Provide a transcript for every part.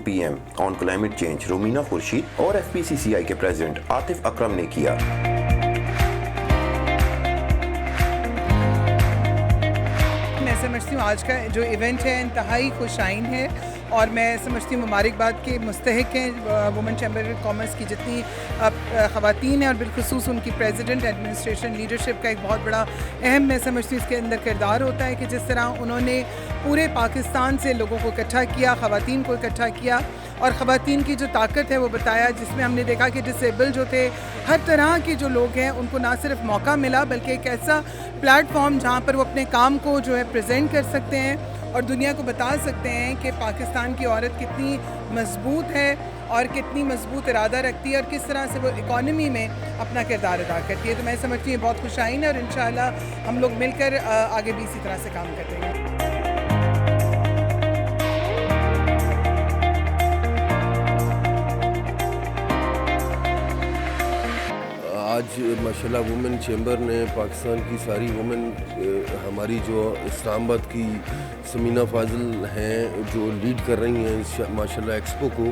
PM on climate change Romina Khurshid اور FPCCI کے president Atif اکرم نے کیا۔ میں سمجھتی ہوں آج کا جو ایونٹ ہے انتہائی خوش آئین ہے اور میں سمجھتی ہوں مبارکباد کے مستحق ہیں وومن چیمبر آف کامرس کی جتنی خواتین ہیں اور بالخصوص ان کی پریزیڈنٹ ایڈمنسٹریشن لیڈرشپ کا ایک بہت بڑا اہم میں سمجھتی ہوں اس کے اندر کردار ہوتا ہے کہ جس طرح انہوں نے پورے پاکستان سے لوگوں کو اکٹھا کیا، خواتین کو اکٹھا کیا اور خواتین کی جو طاقت ہے وہ بتایا، جس میں ہم نے دیکھا کہ ڈسیبل جو تھے، ہر طرح کے جو لوگ ہیں ان کو نہ صرف موقع ملا بلکہ ایک ایسا پلیٹ فارم جہاں پر وہ اپنے کام کو جو ہے پریزنٹ کر سکتے ہیں اور دنیا کو بتا سکتے ہیں کہ پاکستان کی عورت کتنی مضبوط ہے اور کتنی مضبوط ارادہ رکھتی ہے اور کس طرح سے وہ اکانومی میں اپنا کردار ادا کرتی ہے۔ تو میں سمجھتی ہوں بہت خوش آئین ہے اور انشاءاللہ ہم لوگ مل کر آگے بھی اسی طرح سے کام کرتے ہیں۔ آج ماشاءاللہ وومن چیمبر نے پاکستان کی ساری وومن ہماری جو اسلام آباد کی سمینہ فاضل ہیں جو لیڈ کر رہی ہیں ماشاءاللہ ایکسپو کو،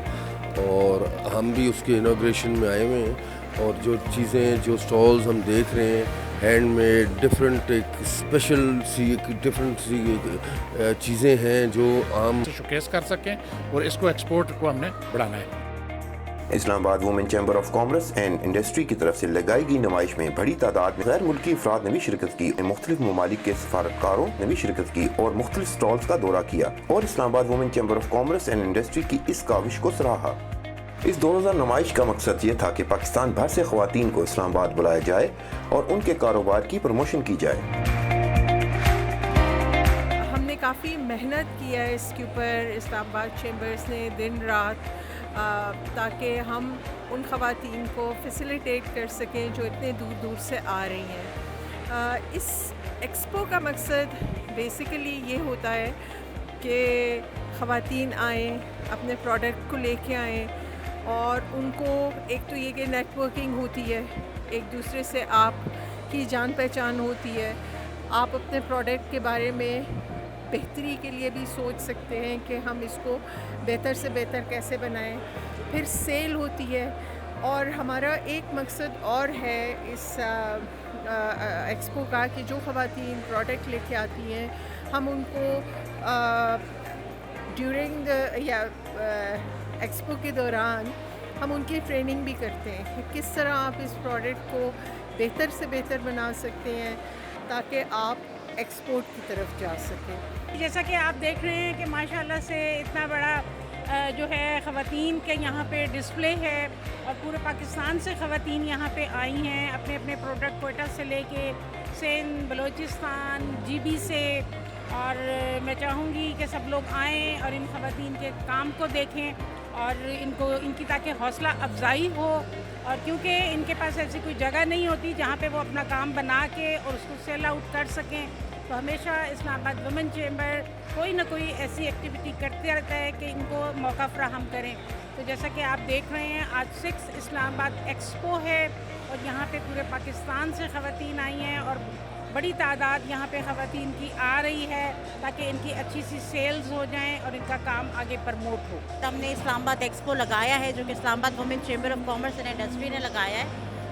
اور ہم بھی اس کے انوگریشن میں آئے ہوئے ہیں اور جو چیزیں جو سٹالز ہم دیکھ رہے ہیں ہینڈ میڈ ڈفرینٹ ایک اسپیشل سی ڈفرینٹ سی چیزیں ہیں جو عام شوکیس کر سکیں اور اس کو ایکسپورٹ کو ہم نے بڑھانا ہے۔ Islamabad women chamber of commerce and industry کی طرف سے لگائی گئی نمائش میں بڑی تعداد میں غیر ملکی افراد نے بھی شرکت کی، مختلف ممالک کے سفارتکاروں نے بھی شرکت کی اور مختلف سٹالز کا دورہ کیا اور Islamabad women chamber of commerce and industry کی اس کاوش کو سراہا۔ اس 2000 نمائش کا مقصد یہ تھا کہ پاکستان بھر سے خواتین کو اسلام آباد بلایا جائے اور ان کے کاروبار کی پروموشن کی جائے۔ ہم نے کافی محنت کی ہے اس کے اوپر، اسلام آباد چیمبرز نے دن رات، تاکہ ہم ان خواتین کو فیسیلیٹیٹ کر سکیں جو اتنے دور دور سے آ رہی ہیں۔ اس ایکسپو کا مقصد بیسیکلی یہ ہوتا ہے کہ خواتین آئیں، اپنے پروڈکٹ کو لے کے آئیں اور ان کو ایک تو یہ کہ نیٹ ورکنگ ہوتی ہے، ایک دوسرے سے آپ کی جان پہچان ہوتی ہے، آپ اپنے پروڈکٹ کے بارے میں بہتری کے لیے بھی سوچ سکتے ہیں کہ ہم اس کو بہتر سے بہتر کیسے بنائیں، پھر سیل ہوتی ہے۔ اور ہمارا ایک مقصد اور ہے اس ایکسپو کا کہ جو خواتین پروڈکٹ لے کے آتی ہیں ہم ان کو ڈیورنگ یا ایکسپو کے دوران ہم ان کی ٹریننگ بھی کرتے ہیں کہ کس طرح آپ اس پروڈکٹ کو بہتر سے بہتر بنا سکتے ہیں تاکہ آپ ایکسپورٹ کی طرف جا سکیں۔ جیسا کہ آپ دیکھ رہے ہیں کہ ماشاءاللہ سے اتنا بڑا جو ہے خواتین کے یہاں پہ ڈسپلے ہے اور پورے پاکستان سے خواتین یہاں پہ آئی ہیں اپنے اپنے پروڈکٹ کوئٹہ سے لے کے سندھ، بلوچستان، GB سے، اور میں چاہوں گی کہ سب لوگ آئیں اور ان خواتین کے کام کو دیکھیں اور ان کی تاکہ حوصلہ افزائی ہو، اور کیونکہ ان کے پاس ایسی کوئی جگہ نہیں ہوتی جہاں پہ وہ اپنا کام بنا کے اور اس کو سیل آؤٹ کر سکیں، تو ہمیشہ اسلام آباد وومن چیمبر کوئی نہ کوئی ایسی ایکٹیویٹی کرتے رہتا ہے کہ ان کو موقع فراہم کریں۔ تو جیسا کہ آپ دیکھ رہے ہیں آج 6 اسلام آباد ایکسپو ہے اور یہاں پہ پورے پاکستان سے خواتین آئی ہیں اور بڑی تعداد یہاں پہ خواتین کی آ رہی ہے تاکہ ان کی اچھی سی سیلز ہو جائیں اور ان کا کام آگے پرموٹ ہو۔ ہم نے اسلام آباد ایکسپو لگایا ہے جو کہ Islamabad women chamber of commerce and industry نے لگایا ہے۔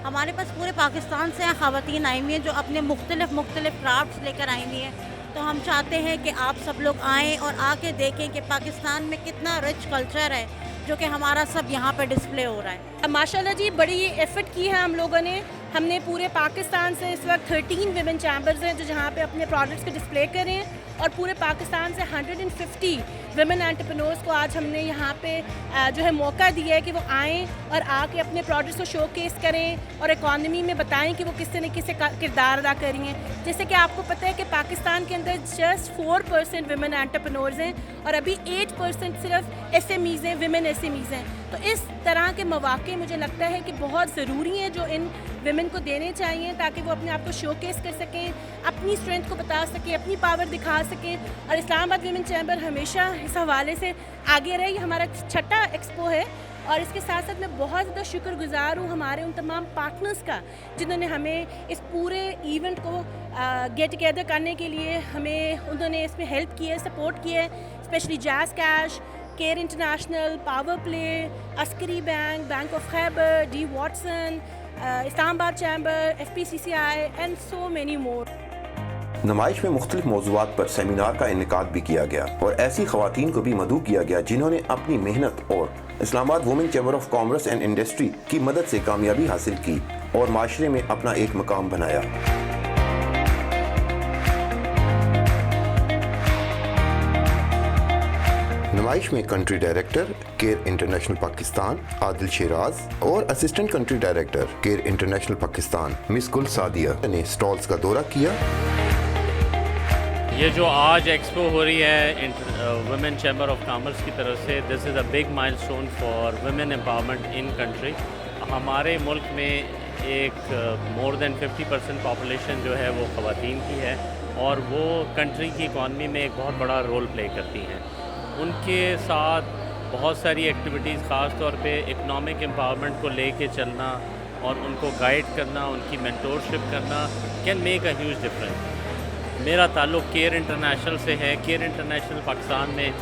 ہمارے پاس پورے پاکستان سے خواتین آئی ہوئی ہیں جو اپنے مختلف کرافٹس لے کر آئی ہوئی ہیں، تو ہم چاہتے ہیں کہ آپ سب لوگ آئیں اور آ کے دیکھیں کہ پاکستان میں کتنا رچ کلچر ہے جو کہ ہمارا سب یہاں پہ ڈسپلے ہو رہا ہے۔ ماشاءاللہ جی بڑی ایفرٹ کی ہے ہم لوگوں نے، ہم نے پورے پاکستان سے اس وقت 13 ویمن چیمبرز ہیں جو جہاں پہ اپنے پروڈکٹس کو ڈسپلے کر رہے ہیں اور پورے پاکستان سے 150 ویمن انٹرپرینورز کو آج ہم نے یہاں پہ جو ہے موقع دیا ہے کہ وہ آئیں اور آ کے اپنے پروڈکٹس کو شو کیس کریں اور اکانومی میں بتائیں کہ وہ کس طریقے سے کردار ادا کر رہی ہیں۔ جیسے کہ آپ کو پتہ ہے کہ پاکستان کے اندر جسٹ 4% ویمن انٹرپرینورز ہیں اور ابھی 8% صرف SMEs ہیں، ویمن SMEs ہیں۔ تو اس طرح کے مواقع مجھے لگتا ہے کہ بہت ضروری ہیں جو ان ویمن کو دینے چاہیے تاکہ وہ اپنے آپ کو شو کیس کر سکیں، اپنی اسٹرینتھ کو بتا سکیں، اپنی پاور دکھا سکیں، اور اسلام آباد ویمن چیمبر ہمیشہ اس حوالے سے آگے رہے۔ یہ ہمارا 6واں ایکسپو ہے اور اس کے ساتھ ساتھ میں بہت زیادہ شکر گزار ہوں ہمارے ان تمام پارٹنرز کا جنہوں نے ہمیں اس پورے ایونٹ کو گیٹ ٹوگیدر کرنے کے لیے انہوں نے اس میں ہیلپ کی ہے، سپورٹ کی ہے، especially Jazz Cash, CARE International, Power Play, Askari bank, Bank of Khyber, D Watson, Islamabad chamber, FPCCI and so many more. नुमाइश में मुख्तलिफ मौज़ूआत पर सेमिनार का इनेकाद भी किया गया और ऐसी ख़वातीन को भी मदऊ किया गया जिन्होंने अपनी मेहनत और Islamabad women chamber of commerce and industry की मदद से कामयाबी हासिल की और माशरे में अपना एक मकाम बनाया। नुमाइश में country director care international Pakistan Adil Shiraz और assistant country director care international Pakistan miss Gul Sadia ने स्टॉल्स का दौरा किया। ये जो आज एक्सपो हो रही है वुमेन चैम्बर ऑफ कॉमर्स की तरफ से, this is a big milestone for women empowerment in country. हमारे मुल्क में एक मोर देन 50% पॉपुलेशन जो है वो ख़वातीन की है और वो कंट्री की इकॉनमी में एक बहुत बड़ा रोल प्ले करती हैं। उनके साथ बहुत सारी एक्टिविटीज़, ख़ास तौर पे इकनॉमिक एम्पावरमेंट को लेके चलना और उनको गाइड करना, उनकी मेंटोरशिप करना can make a huge difference. मेरा ताल्लुक़ केयर इंटरनेशनल से है। केयर इंटरनेशनल पाकिस्तान में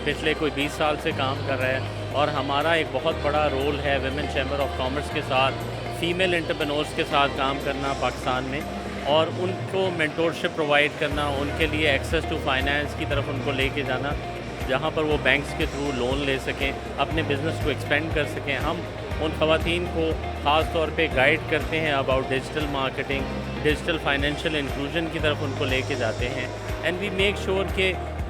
पिछले कोई 20 साल से काम कर रहा है और हमारा एक बहुत बड़ा रोल है वुमेन चैम्बर ऑफ कॉमर्स के साथ फ़ीमेल एंटरप्रेन्योर्स के साथ काम करना पाकिस्तान में और उनको मेंटोरशिप प्रोवाइड करना, उनके लिए एक्सेस टू फाइनेंस की तरफ उनको लेके जाना, जहाँ पर वो बैंक्स के थ्रू लोन ले सकें, अपने बिज़नेस को एक्सपेंड कर सकें। हम उन ख़वातीन को ख़ास तौर पे गाइड करते हैं about digital marketing, digital financial inclusion की तरफ उनको लेके जाते हैं एंड वी मेक श्योर कि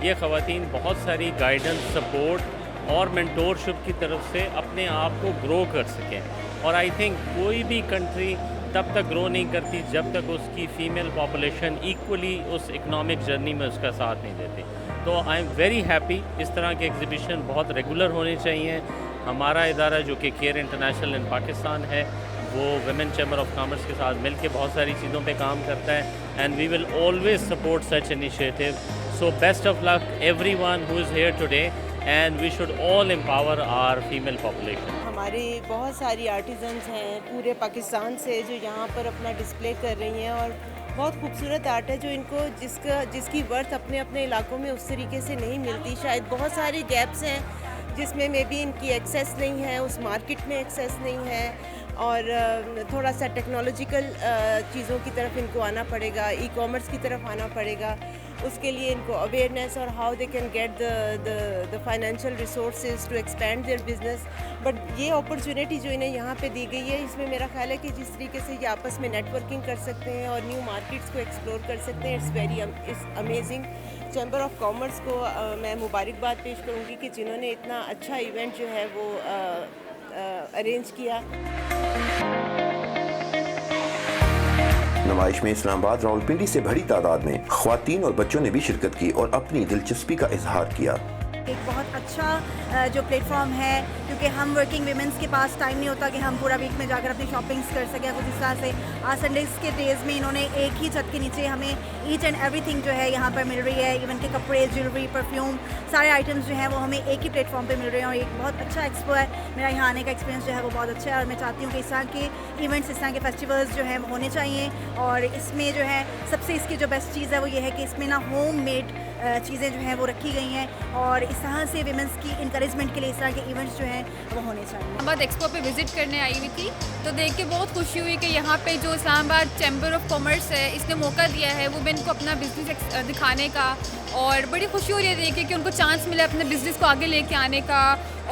ये ख़वातीन बहुत सारी गाइडेंस, सपोर्ट और मेंटोरशिप की तरफ से अपने आप को ग्रो कर सकें। और आई थिंक कोई भी कंट्री तब तक ग्रो नहीं करती जब तक उसकी फ़ीमेल पॉपुलेशन इक्वली उस इकनॉमिक जर्नी में उसका साथ नहीं देती। तो आई एम वेरी हैप्पी। इस तरह के एग्ज़िबिशन बहुत रेगुलर होने चाहिए। हमारा इदारा जो कि केयर इंटरनेशनल इन पाकिस्तान है वो वुमेन चैम्बर ऑफ कॉमर्स के साथ मिलकर बहुत सारी चीज़ों पे काम करता है and we will always support such initiative. So best of luck everyone who is here today and we should all empower our female population. हमारी बहुत सारी आर्टिजन्स हैं पूरे पाकिस्तान से जो यहाँ पर अपना डिस्प्ले कर रही हैं और बहुत खूबसूरत आर्ट है जो इनको जिसकी वर्थ अपने अपने इलाकों में उस तरीके से नहीं मिलती। शायद बहुत सारे गैप्स हैं जिसमें मे बी इनकी एक्सेस नहीं है, उस मार्केट में एक्सेस नहीं है और थोड़ा सा टेक्नोलॉजिकल चीज़ों की तरफ इनको आना पड़ेगा, ई कॉमर्स की तरफ आना पड़ेगा। उसके लिए इनको अवेयरनेस और how they can get the financial resources to expand their business. But ये अपॉर्चुनिटी जो इन्हें यहाँ पे दी गई है, इसमें मेरा ख्याल है कि जिस तरीके से ये आपस में नेटवर्किंग कर सकते हैं और न्यू मार्केट्स को एक्सप्लोर कर सकते हैं, it's amazing. Chamber of commerce को मैं मुबारकबाद पेश करूँगी कि जिन्होंने इतना अच्छा इवेंट जो है वो अरेंज किया। नुमाइश में इस्लामाबाद, रावलपिंडी से बड़ी तादाद में ख्वातीन और बच्चों ने भी शिरकत की और अपनी दिलचस्पी का इजहार किया। एक बहुत अच्छा जो प्लेटफॉर्म है क्योंकि हम वर्किंग वीमेंस के पास टाइम नहीं होता कि हम पूरा वीक में जाकर अपनी शॉपिंग्स कर सकें कुछ इस तरह से। आज संडेज़ के डेज़ में इन्होंने एक ही छत के नीचे हमें ईच एंड एवरीथिंग जो है यहाँ पर मिल रही है। इवन के कपड़े, ज्वेलरी, परफ्यूम, सारे आइटम्स जो हैं वो हमें एक ही प्लेटफॉर्म पे मिल रहे हैं और एक बहुत अच्छा एक्सपो है। मेरा यहाँ आने का एक्सपीरियंस जो है वो बहुत अच्छा है और मैं चाहती हूँ कि इस तरह के इवेंट्स, इस तरह के फेस्टिवल्स जो हैं होने चाहिए। और इसमें जो है सबसे इसकी जो बेस्ट चीज़ है वो ये है कि इसमें ना होम मेड चीज़ें जो हैं वो रखी गई हैं और इस तरह से विमेंस की इंकरेजमेंट के लिए इस तरह के इवेंट्स जो हैं वो होने चाहिए। इस्लामाबाद एक्सपो पे विज़िट करने आई हुई थी तो देख के बहुत खुशी हुई कि यहाँ पे जो इस्लामाबाद चैम्बर ऑफ कॉमर्स है इसने मौका दिया है वुमेन को अपना बिज़नेस दिखाने का और बड़ी खुशी हो रही है देख के कि उनको चांस मिला अपने बिज़नेस को आगे लेके आने का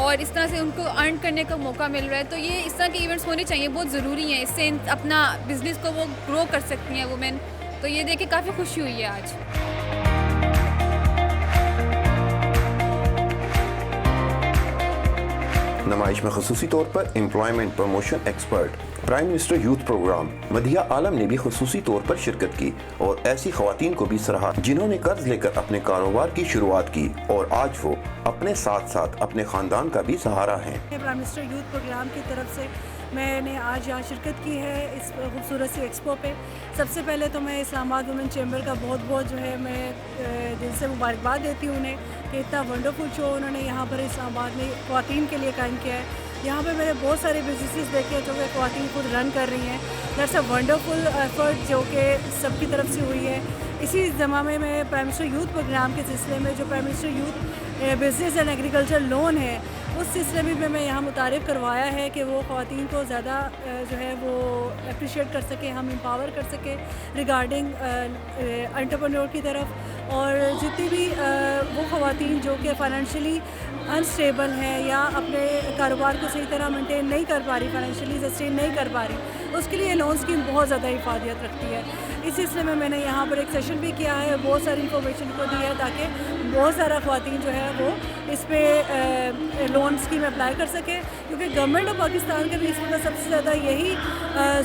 और इस तरह से उनको अर्न करने का मौका मिल रहा है। तो ये इस तरह के इवेंट्स होने चाहिए, बहुत ज़रूरी हैं। इससे अपना बिज़नेस को वो ग्रो कर सकती हैं वुमेन। तो ये देख के काफ़ी खुशी हुई है आज। नुमाइश में खसूसी तौर पर employment promotion expert prime minister youth programme Madiya Alam ने भी खसूसी तौर पर शिरकत की और ऐसी ख़वातीन को भी सराहा जिन्होंने कर्ज लेकर अपने कारोबार की शुरुआत की और आज वो अपने साथ साथ अपने ख़ानदान का भी सहारा हैं। प्राइम मिनिस्टर यूथ प्रोग्राम की तरफ से मैंने आज यहाँ शिरकत की है इस खूबसूरत सी एक्सपो पे। सबसे पहले तो मैं इस्लामाबाद वुमेन चैम्बर का बहुत बहुत जो है मैं दिल से मुबारकबाद देती हूँ उन्हें कि इतना वंडरफुल शो उन्होंने यहाँ पर इस्लामाबाद में ख़वातीन के लिए कायम किया है। यहाँ पे मैंने बहुत सारे बिजनेसेस देखे जो कि ख़वातीन खुद रन कर रही हैं। दैट्स अ वंडरफुल एफर्ट जो कि सबकी तरफ से हुई है। इसी ज़माने में प्राइम मिनिस्टर यूथ प्रोग्राम के सिलसिले में जो prime minister youth business and agriculture loan है, उस सिलसिले में भी मैं यहाँ मुतारिफ़ करवाया है कि वो ख़वातीन को ज़्यादा जो है वो अप्रिशिएट कर सकें, हम एम्पावर कर सकें रिगार्डिंग एंटरप्रेन्योर की तरफ। और जितनी भी वो ख़वातीन जो कि फ़ाइनेंशियली अनस्टेबल हैं या अपने कारोबार को सही तरह मेंटेन नहीं कर पा रही, फाइनेंशियली सस्टेन नहीं कर पा रही, उसके लिए लोन स्कीम बहुत ज़्यादा हिफाजत रखती है। इस सिलसिले में मैंने यहाँ पर एक सेशन भी किया है, बहुत सारी इन्फॉर्मेशन को दी है ताकि बहुत सारा ख़वातीन जो है वो इस पर लोन स्कीम अप्लाई कर सके, क्योंकि गवर्नमेंट ऑफ पाकिस्तान के भी इस वक्त सबसे ज़्यादा यही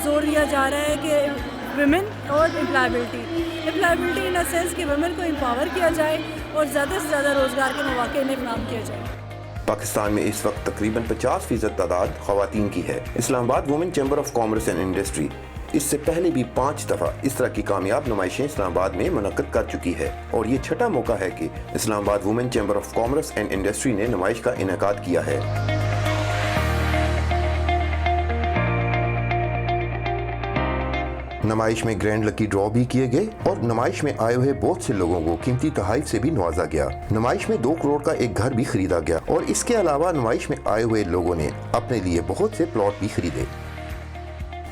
ज़ोर दिया जा रहा है कि विमेन और एम्प्लॉयबिलिटी इन अ सेंस कि वुमेन को एम्पावर किया जाए और ज़्यादा से ज़्यादा रोज़गार के मौके इन्हें फराहम किया जाए। पाकिस्तान में इस वक्त तकरीबन 50% तादाद ख़वातीन की है। Islamabad women chamber of commerce and industry इससे पहले भी 5 दफ़ा इस तरह की कामयाब नुमाइशें इस्लामाबाद में मुनक़्क़द कर चुकी है और ये छठा मौका है कि Islamabad women chamber of commerce and industry ने नुमाइश का इनेकाद किया है। नुमाइश में ग्रैंड लकी ड्रॉ भी किए गए और नुमाइश में आए हुए बहुत से लोगों को कीमती तोहफे से भी नवाजा गया। नुमाइश में 2 करोड़ का एक घर भी खरीदा गया और इसके अलावा नुमाइश में आए हुए लोगों ने अपने लिए बहुत से प्लॉट भी खरीदे।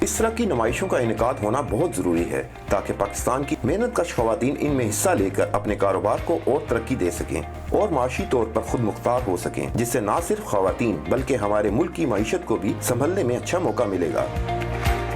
इस तरह की नुमाइशों का इनेकाद होना बहुत ज़रूरी है ताकि पाकिस्तान की मेहनतकश ख़वातीन इनमें हिस्सा लेकर अपने कारोबार को और तरक्की दे सकें और माशी तौर पर खुद मुख्तार हो सकें, जिससे न सिर्फ ख़वातीन बल्कि हमारे मुल्क की मईशत को भी संभलने में अच्छा मौका मिलेगा।